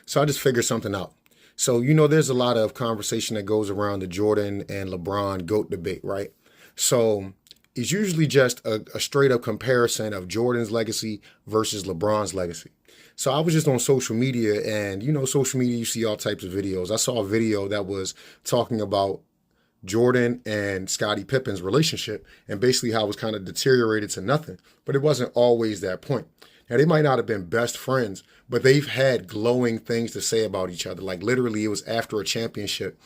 So I just figured something out. So, there's a lot of conversation that goes around the Jordan and LeBron GOAT debate, right? So it's usually just a straight up comparison of Jordan's legacy versus LeBron's legacy. So I was just on social media, and social media, you see all types of videos. I saw a video that was talking about Jordan and Scottie Pippen's relationship and basically how it was kind of deteriorated to nothing. But it wasn't always that point. Now, they might not have been best friends, but they've had glowing things to say about each other. Like literally, it was after a championship.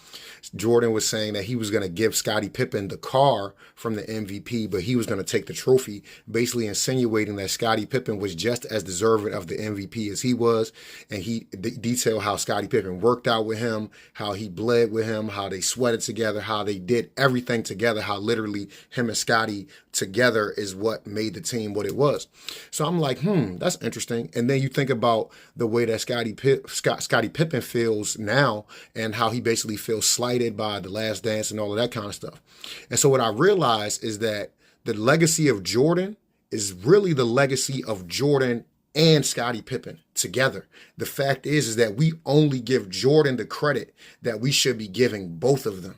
Jordan was saying that he was going to give Scottie Pippen the car from the MVP, but he was going to take the trophy, basically insinuating that Scottie Pippen was just as deserving of the MVP as he was. And he detailed how Scottie Pippen worked out with him, how he bled with him, how they sweated together, how they did everything together, how literally him and Scottie together is what made the team what it was. So I'm like, that's interesting. And then you think about the way that Scottie Pippen feels now and how he basically feels slighted by The Last Dance and all of that kind of stuff. And so what I realized is that the legacy of Jordan is really the legacy of Jordan and Scottie Pippen together. The fact is that we only give Jordan the credit that we should be giving both of them.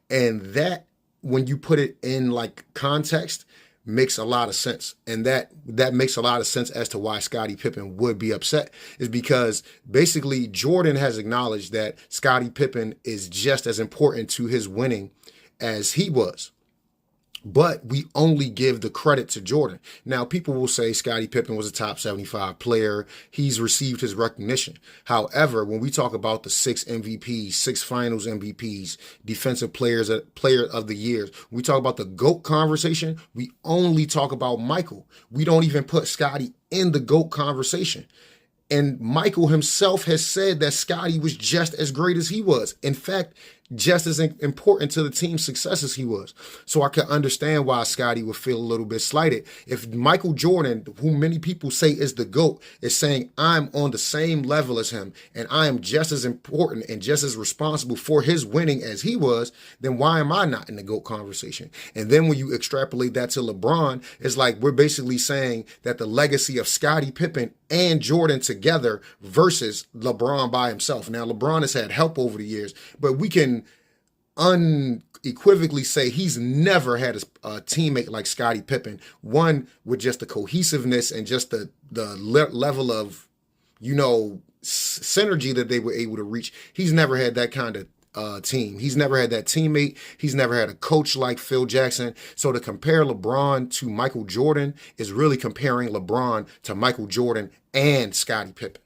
And that, when you put it in like context, makes a lot of sense. And that makes a lot of sense as to why Scottie Pippen would be upset, is because basically Jordan has acknowledged that Scottie Pippen is just as important to his winning as he was. But we only give the credit to Jordan. Now, people will say Scottie Pippen was a top 75 player. He's received his recognition. However, when we talk about the 6 MVPs, 6 finals MVPs, defensive player of the years, we talk about the GOAT conversation, we only talk about Michael. We don't even put Scottie in the GOAT conversation. And Michael himself has said that Scottie was just as great as he was. In fact, just as important to the team's success as he was. So I can understand why Scottie would feel a little bit slighted. If Michael Jordan, who many people say is the GOAT, is saying I'm on the same level as him and I am just as important and just as responsible for his winning as he was, then why am I not in the GOAT conversation? And then when you extrapolate that to LeBron, it's like we're basically saying that the legacy of Scottie Pippen and Jordan together versus LeBron by himself. Now, LeBron has had help over the years, but we can unequivocally say he's never had a teammate like Scottie Pippen. One with just the cohesiveness and just the level of, synergy that they were able to reach. He's never had that kind of team. He's never had that teammate. He's never had a coach like Phil Jackson. So to compare LeBron to Michael Jordan is really comparing LeBron to Michael Jordan and Scottie Pippen.